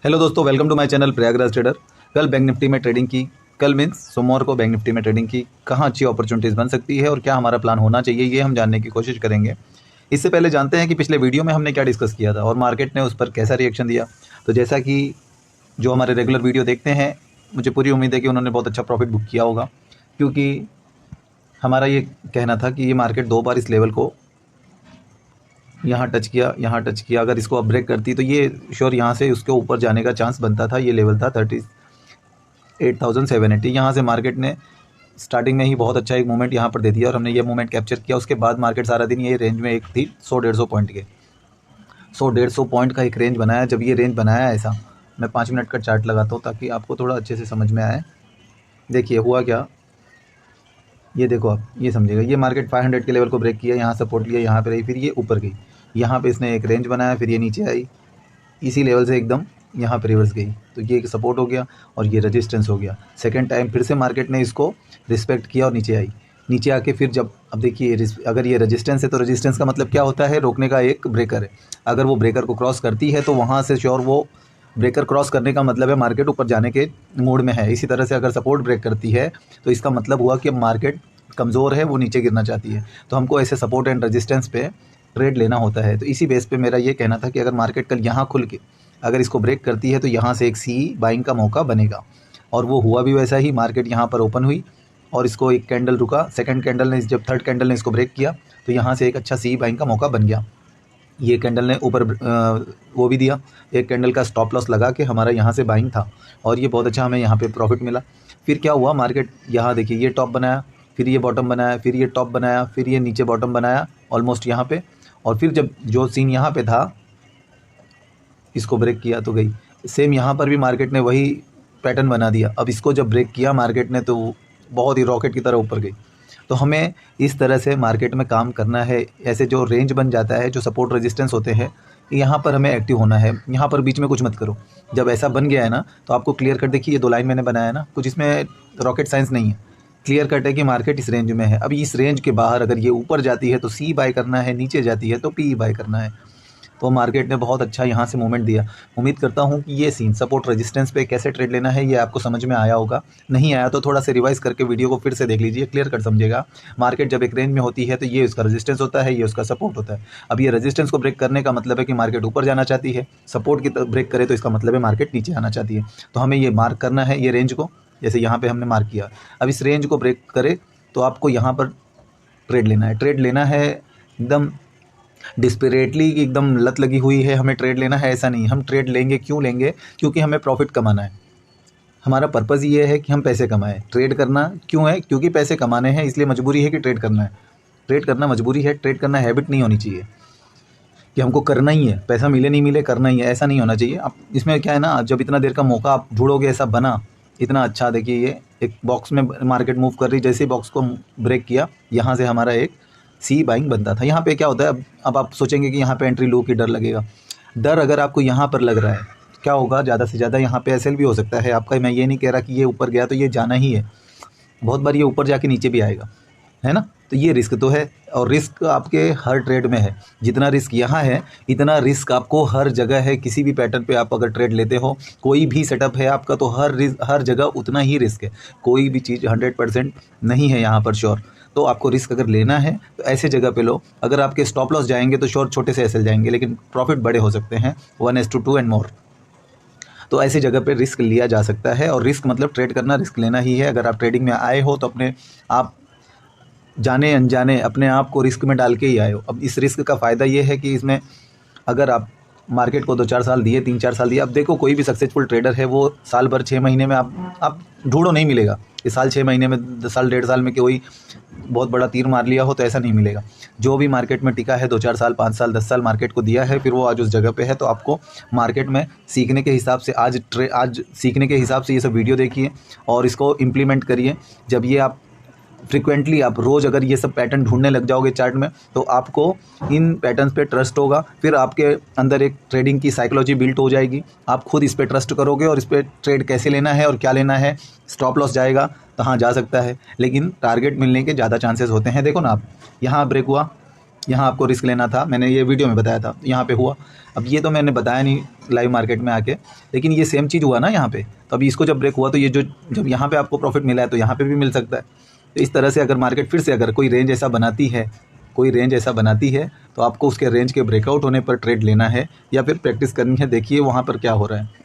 Hello दोस्तों, welcome to my channel Prayagraj trader. कल Bank Nifty में ट्रेडिंग की, कल मीन्स सोमवार को बैंक निफ्टी में ट्रेडिंग की। कहाँ अच्छी अपॉर्चुनिटीज़ बन सकती है और क्या हमारा प्लान होना चाहिए, ये हम जानने की कोशिश करेंगे। इससे पहले जानते हैं कि पिछले वीडियो में हमने क्या डिस्कस किया था और मार्केट ने उस पर कैसा रिएक्शन दिया। तो जैसा कि जो हमारे रेगुलर वीडियो देखते हैं, मुझे पूरी उम्मीद है कि उन्होंने बहुत अच्छा प्रॉफिट बुक किया होगा, क्योंकि हमारा ये कहना था कि ये मार्केट 2 बार इस लेवल को यहाँ टच किया, यहाँ टच किया। अगर इसको अब ब्रेक करती तो ये श्योर यहाँ से उसके ऊपर जाने का चांस बनता था। ये लेवल था 38,780। यहाँ से मार्केट ने स्टार्टिंग में ही बहुत अच्छा एक मूवमेंट यहाँ पर दे दिया और हमने ये मूवमेंट कैप्चर किया। उसके बाद मार्केट सारा दिन ये रेंज में एक थी 100-150 पॉइंट के, 100-150 पॉइंट का एक रेंज बनाया। जब ये रेंज बनाया ऐसा, मैं 5 मिनट का चार्ट लगाता हूँ ताकि आपको थोड़ा अच्छे से समझ में आए। देखिए हुआ क्या, ये देखो आप ये समझिएगा। ये मार्केट 500 के लेवल को ब्रेक किया, यहाँ सपोर्ट लिया, यहाँ पे रही, फिर ये ऊपर गई, यहाँ पे इसने एक रेंज बनाया, फिर ये नीचे आई, इसी लेवल से एकदम यहाँ पे रिवर्स गई। तो ये एक सपोर्ट हो गया और ये रेजिस्टेंस हो गया। सेकंड टाइम फिर से मार्केट ने इसको रिस्पेक्ट किया और नीचे आई। नीचे आके फिर जब अब देखिए अगर ये रेजिस्टेंस है तो रेजिस्टेंस का मतलब क्या होता है, रोकने का एक ब्रेकर है। अगर वो ब्रेकर को क्रॉस करती है तो वहाँ से श्योर वो ब्रेकर क्रॉस करने का मतलब है मार्केट ऊपर जाने के मूड में है। इसी तरह से अगर सपोर्ट ब्रेक करती है तो इसका मतलब हुआ कि अब मार्केट कमज़ोर है, वो नीचे गिरना चाहती है। तो हमको ऐसे सपोर्ट एंड रेजिस्टेंस पे ट्रेड लेना होता है। तो इसी बेस पे मेरा ये कहना था कि अगर मार्केट कल यहाँ खुल के अगर इसको ब्रेक करती है तो यहाँ से एक सी बाइंग का मौका बनेगा, और वो हुआ भी वैसा ही। मार्केट यहाँ पर ओपन हुई और इसको एक कैंडल रुका, सेकंड कैंडल ने, जब थर्ड कैंडल ने इसको ब्रेक किया तो यहाँ से एक अच्छा सी बाइंग का मौका बन गया। ये कैंडल ने ऊपर वो भी दिया, एक कैंडल का स्टॉप लॉस लगा के हमारा यहाँ से बाइंग था और ये बहुत अच्छा हमें यहाँ पे प्रॉफिट मिला। फिर क्या हुआ, मार्केट यहाँ देखिए ये टॉप बनाया, फिर ये बॉटम बनाया, फिर ये टॉप बनाया, फिर ये नीचे बॉटम बनाया ऑलमोस्ट यहाँ पे, और फिर जब जो सीन यहाँ पे था इसको ब्रेक किया तो गई। सेम यहाँ पर भी मार्केट ने वही पैटर्न बना दिया। अब इसको जब ब्रेक किया मार्केट ने तो बहुत ही रॉकेट की तरह ऊपर गई। तो हमें इस तरह से मार्केट में काम करना है। ऐसे जो रेंज बन जाता है, जो सपोर्ट रेजिस्टेंस होते हैं, यहाँ पर हमें एक्टिव होना है। यहाँ पर बीच में कुछ मत करो। जब ऐसा बन गया है ना तो आपको क्लियर कट देखिए, ये 2 लाइन मैंने बनाया है ना, कुछ इसमें रॉकेट साइंस नहीं है। क्लियर कट है कि मार्केट इस रेंज में है। अब इस रेंज के बाहर अगर ये ऊपर जाती है तो सी बाय करना है, नीचे जाती है तो पी बाय करना है। तो मार्केट ने बहुत अच्छा यहाँ से मूवमेंट दिया। उम्मीद करता हूँ कि ये सीन सपोर्ट रेजिस्टेंस पे कैसे ट्रेड लेना है ये आपको समझ में आया होगा। नहीं आया तो थोड़ा सा रिवाइज करके वीडियो को फिर से देख लीजिए, क्लियर कट समझेगा। मार्केट जब एक रेंज में होती है तो ये उसका रेजिस्टेंस होता है, ये उसका सपोर्ट होता है। अब ये रेजिस्टेंस को ब्रेक करने का मतलब है कि मार्केट ऊपर जाना चाहती है, सपोर्ट की ब्रेक करे तो इसका मतलब है मार्केट नीचे आना चाहती है। तो हमें ये मार्क करना है, ये रेंज को, जैसे यहाँ पर हमने मार्क किया। अब इस रेंज को ब्रेक करे तो आपको यहाँ पर ट्रेड लेना है। ट्रेड लेना है एकदम डिस्परेटली, एकदम लत लगी हुई है हमें ट्रेड लेना है, ऐसा नहीं। हम ट्रेड लेंगे, क्यों लेंगे? क्योंकि हमें प्रॉफिट कमाना है। हमारा पर्पज़ ये है कि हम पैसे कमाएं। ट्रेड करना क्यों है? क्योंकि पैसे कमाने हैं, इसलिए मजबूरी है कि ट्रेड करना है। ट्रेड करना मजबूरी है, ट्रेड करना हैबिट नहीं होनी चाहिए कि हमको करना ही है, पैसा मिले नहीं मिले करना ही है, ऐसा नहीं होना चाहिए। अब इसमें क्या है ना, जब इतना देर का मौका आप ढूंढोगे, ऐसा बना इतना अच्छा। देखिए ये एक बॉक्स में मार्केट मूव कर रही, जैसे ही बॉक्स को ब्रेक किया यहाँ से हमारा एक सी बाइंग बनता था। यहाँ पे क्या होता है, अब आप सोचेंगे कि यहाँ पे एंट्री लो की डर लगेगा। डर अगर आपको यहाँ पर लग रहा है, क्या होगा, ज़्यादा से ज़्यादा यहाँ पे एसएल भी हो सकता है आपका। मैं ये नहीं कह रहा कि ये ऊपर गया तो ये जाना ही है, बहुत बार ये ऊपर जाके नीचे भी आएगा, है ना। तो ये रिस्क तो है, और रिस्क आपके हर ट्रेड में है। जितना रिस्क यहाँ है इतना रिस्क आपको हर जगह है। किसी भी पैटर्न पे आप अगर ट्रेड लेते हो, कोई भी सेटअप है आपका, तो हर जगह उतना ही रिस्क है। कोई भी चीज़ 100% नहीं है यहाँ पर श्योर। तो आपको रिस्क अगर लेना है तो ऐसे जगह पे लो। अगर आपके स्टॉप लॉस जाएंगे तो श्योर छोटे से एसएल जाएंगे, लेकिन प्रॉफिट बड़े हो सकते हैं, 1:2 एंड मोर। तो ऐसी जगह पे रिस्क लिया जा सकता है, और रिस्क मतलब ट्रेड करना, रिस्क लेना ही है। अगर आप ट्रेडिंग में आए हो तो अपने आप जाने अनजाने अपने आप को रिस्क में डाल के ही आए हो। अब इस रिस्क का फ़ायदा ये है कि इसमें अगर आप मार्केट को 2-4 साल दिए, 3-4 साल दिए, अब देखो कोई भी सक्सेसफुल ट्रेडर है वो साल भर 6 महीने में आप ढूंढो नहीं मिलेगा। इस साल 6 महीने में, 10 साल 1.5 साल में कोई बहुत बड़ा तीर मार लिया हो, तो ऐसा नहीं मिलेगा। जो भी मार्केट में टिका है 2-4 साल, 5 साल, 10 साल मार्केट को दिया है, फिर वो आज उस जगह पे है। तो आपको मार्केट में सीखने के हिसाब से आज सीखने के हिसाब से ये सब वीडियो देखिए और इसको इम्प्लीमेंट करिए। जब ये आप फ्रिक्वेंटली, आप रोज़ अगर ये सब पैटर्न ढूंढने लग जाओगे चार्ट में, तो आपको इन पैटर्न्स पे ट्रस्ट होगा। फिर आपके अंदर एक ट्रेडिंग की साइकोलॉजी बिल्ट हो जाएगी। आप खुद इस पे ट्रस्ट करोगे और इस पे ट्रेड कैसे लेना है और क्या लेना है। स्टॉप लॉस जाएगा तो हाँ जा सकता है, लेकिन टारगेट मिलने के ज़्यादा चांसेस होते हैं। देखो ना, आप यहाँ ब्रेक हुआ, यहाँ आपको रिस्क लेना था, मैंने ये वीडियो में बताया था, यहाँ पे हुआ। अब ये तो मैंने बताया नहीं लाइव मार्केट में आके, लेकिन ये सेम चीज़ हुआ ना यहाँ पे। तो अभी इसको जब ब्रेक हुआ तो ये जो जब यहाँ पे आपको प्रॉफिट मिला है तो यहाँ पे भी मिल सकता है। तो इस तरह से अगर मार्केट फिर से अगर कोई रेंज ऐसा बनाती है तो आपको उसके रेंज के ब्रेकआउट होने पर ट्रेड लेना है या फिर प्रैक्टिस करनी है। देखिए वहाँ पर क्या हो रहा है।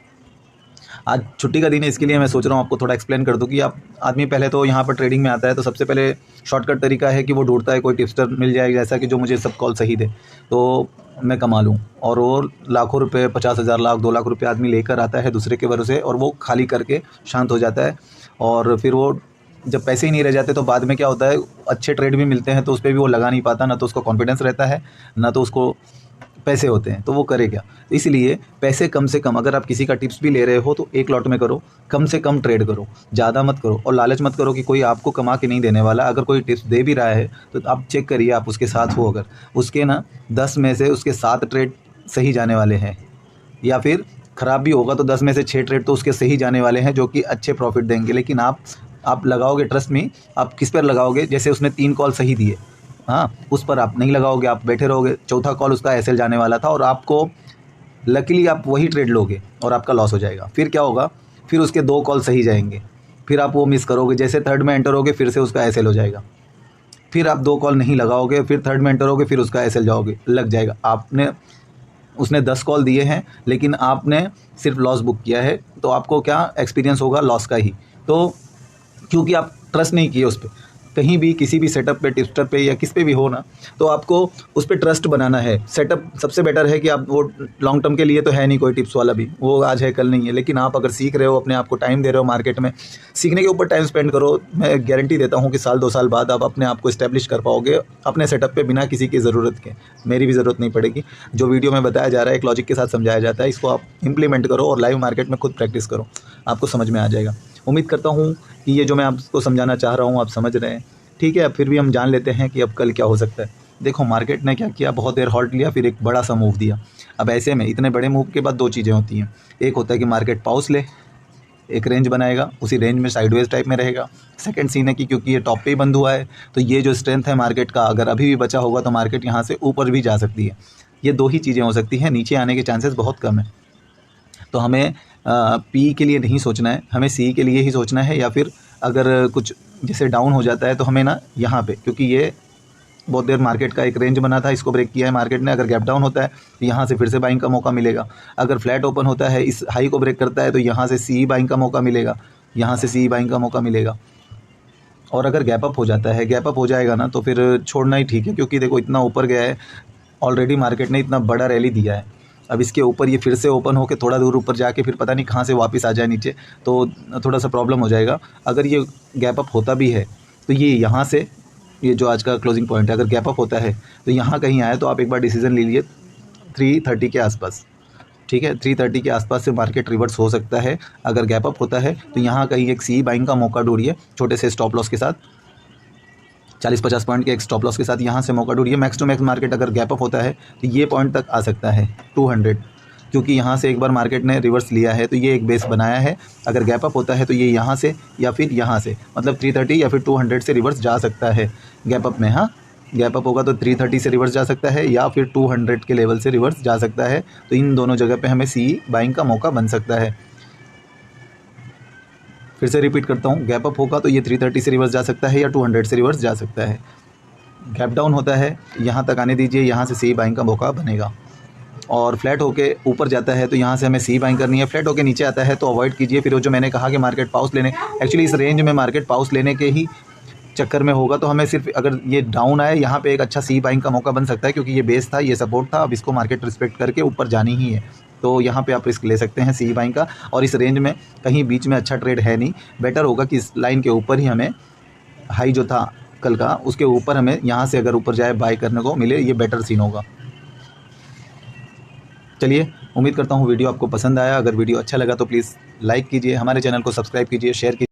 आज छुट्टी का दिन है, इसके लिए मैं सोच रहा हूँ आपको थोड़ा एक्सप्लेन कर दूँ कि आप आदमी पहले तो यहाँ पर ट्रेडिंग में आता है तो सबसे पहले शॉर्टकट तरीका है कि वो ढूंढता है कोई टिप्सटर मिल जाए जैसा कि जो मुझे सब कॉल सही दे तो मैं कमा लूँ। और वो लाखों रुपए, 50,000, लाख, 2 लाख रुपए आदमी लेकर आता है दूसरे के भरोसे और वो खाली करके शांत हो जाता है। और फिर वो जब पैसे ही नहीं रह जाते तो बाद में क्या होता है, अच्छे ट्रेड भी मिलते हैं तो उस पर भी वो लगा नहीं पाता, ना तो उसको कॉन्फिडेंस रहता है ना तो उसको पैसे होते हैं, तो वो करे क्या। इसलिए पैसे कम से कम, अगर आप किसी का टिप्स भी ले रहे हो तो एक लॉट में करो, कम से कम ट्रेड करो, ज़्यादा मत करो। और लालच मत करो कि कोई आपको कमा के नहीं देने वाला। अगर कोई टिप्स दे भी रहा है तो आप चेक करिए आप उसके साथ हो, अगर उसके ना 10 में से उसके 7 ट्रेड सही जाने वाले हैं या फिर ख़राब भी होगा तो 10 में से 6 ट्रेड तो उसके सही जाने वाले हैं जो कि अच्छे प्रॉफिट देंगे। लेकिन आप लगाओगे, ट्रस्ट में, आप किस पर लगाओगे, जैसे उसने 3 कॉल सही दिए, हाँ, उस पर आप नहीं लगाओगे, आप बैठे रहोगे। चौथा कॉल उसका एसएल जाने वाला था और आपको लकीली आप वही ट्रेड लोगे और आपका लॉस हो जाएगा। फिर क्या होगा, फिर उसके 2 कॉल सही जाएंगे, फिर आप वो मिस करोगे, जैसे थर्ड में एंटर होगे फिर से उसका एसएल हो जाएगा। फिर आप 2 कॉल नहीं लगाओगे, फिर थर्ड में एंटर होगे फिर उसका एसएल लग जाएगा। उसने 10 कॉल दिए हैं लेकिन आपने सिर्फ लॉस बुक किया है, तो आपको क्या एक्सपीरियंस होगा, लॉस का ही। तो क्योंकि आप ट्रस्ट नहीं किए उस पर, कहीं भी किसी भी सेटअप पे, टिप्सटर पे या किस पे भी हो ना, तो आपको उस पर ट्रस्ट बनाना है। सेटअप सबसे बेटर है कि आप वो लॉन्ग टर्म के लिए तो है नहीं कोई टिप्स वाला भी, वो आज है कल नहीं है। लेकिन आप अगर सीख रहे हो, अपने आप को टाइम दे रहे हो मार्केट में, सीखने के ऊपर टाइम स्पेंड करो, मैं गारंटी देता हूँ कि साल 2 साल बाद आप अपने आप को इस्टेब्लिश कर पाओगे अपने सेटअप पे बिना किसी की ज़रूरत के। मेरी भी ज़रूरत नहीं पड़ेगी। जो वीडियो में बताया जा रहा है एक लॉजिक के साथ समझाया जाता है, इसको आप इंप्लीमेंट करो और लाइव मार्केट में खुद प्रैक्टिस करो, आपको समझ में आ जाएगा। उम्मीद करता हूँ कि ये जो मैं आपको समझाना चाह रहा हूँ आप समझ रहे हैं। ठीक है, अब फिर भी हम जान लेते हैं कि अब कल क्या हो सकता है। देखो मार्केट ने क्या किया, बहुत देर हॉल्ट लिया, फिर एक बड़ा सा मूव दिया। अब ऐसे में इतने बड़े मूव के बाद 2 चीज़ें होती हैं। एक होता है कि मार्केट पॉज ले, एक रेंज बनाएगा, उसी रेंज में साइडवेज टाइप में रहेगा। सेकंड सीन है कि क्योंकि ये टॉप पे ही बंद हुआ है तो ये जो स्ट्रेंथ है मार्केट का, अगर अभी भी बचा होगा तो मार्केट यहाँ से ऊपर भी जा सकती है। ये 2 ही चीज़ें हो सकती हैं, नीचे आने के चांसेस बहुत कम है। तो हमें पी के लिए नहीं सोचना है, हमें सी के लिए ही सोचना है। या फिर अगर कुछ जैसे डाउन हो जाता है तो हमें ना यहाँ पे, क्योंकि ये बहुत देर मार्केट का एक रेंज बना था, इसको ब्रेक किया है मार्केट ने। अगर गैप डाउन होता है तो यहाँ से फिर से बाइंग का मौका मिलेगा। अगर फ्लैट ओपन होता है, इस हाई को ब्रेक करता है तो यहाँ से सी बाइंग का मौका मिलेगा, यहाँ से सी बाइंग का मौका मिलेगा। और अगर गैप अप हो जाता है, गैप अप हो जाएगा ना, तो फिर छोड़ना ही ठीक है। क्योंकि देखो इतना ऊपर गया है ऑलरेडी, मार्केट ने इतना बड़ा रैली दिया है। अब इसके ऊपर ये फिर से ओपन होकर थोड़ा दूर ऊपर जाके फिर पता नहीं कहाँ से वापस आ जाए नीचे, तो थोड़ा सा प्रॉब्लम हो जाएगा। अगर ये गैप अप होता भी है तो ये यहाँ से, ये जो आज का क्लोजिंग पॉइंट है, अगर गैप अप होता है तो यहाँ कहीं आए तो आप एक बार डिसीजन ले लीजिए 330 के आसपास। ठीक है, 330 के आसपास से मार्केट रिवर्स हो सकता है। अगर गैप अप होता है तो यहाँ कहीं एक सी बाइंग का मौका ढूंढिए, छोटे से स्टॉप लॉस के साथ, 40-50 पॉइंट के एक स्टॉप लॉस के साथ यहाँ से मौका ढूंढिए। मैक्स टू मैक्स मार्केट अगर गैप अप होता है तो ये पॉइंट तक आ सकता है 200, क्योंकि यहाँ से एक बार मार्केट ने रिवर्स लिया है तो ये एक बेस बनाया है। अगर गैप अप होता है तो ये यहाँ से या फिर यहाँ से, मतलब 330 या फिर 200 से रिवर्स जा सकता है गैप अप में। हाँ, गैप अप होगा तो 330 से रिवर्स जा सकता है या फिर 200 के लेवल से रिवर्स जा सकता है। तो इन दोनों जगह पे हमें सी बाइंग का मौका बन सकता है। फिर से रिपीट करता हूँ, गैप अप होगा तो ये 330 से रिवर्स जा सकता है या 200 से रिवर्स जा सकता है। गैप डाउन होता है, यहाँ तक आने दीजिए, यहाँ से सी बाइंग का मौका बनेगा। और फ्लैट होके ऊपर जाता है तो यहाँ से हमें सी बाइंग करनी है। फ्लैट होके नीचे आता है तो अवॉइड कीजिए। फिर वो जो मैंने कहा कि मार्केट पाउस लेने, एक्चुअली इस रेंज में मार्केट पाउस लेने के ही चक्कर में होगा। तो हमें सिर्फ अगर ये डाउन आए यहाँ पे एक अच्छा सी बाइंग का मौका बन सकता है, क्योंकि ये बेस था, ये सपोर्ट था। अब इसको मार्केट रिस्पेक्ट करके ऊपर जानी ही है, तो यहाँ पे आप रिस्क ले सकते हैं सी बाइंग का। और इस रेंज में कहीं बीच में अच्छा ट्रेड है नहीं, बेटर होगा कि इस लाइन के ऊपर ही हमें हाई जो था कल का, उसके ऊपर हमें यहाँ से अगर ऊपर जाए बाय करने को मिले, ये बेटर सीन होगा। चलिए, उम्मीद करता हूँ वीडियो आपको पसंद आया। अगर वीडियो अच्छा लगा तो प्लीज़ लाइक कीजिए, हमारे चैनल को सब्सक्राइब कीजिए, शेयर कीजिए।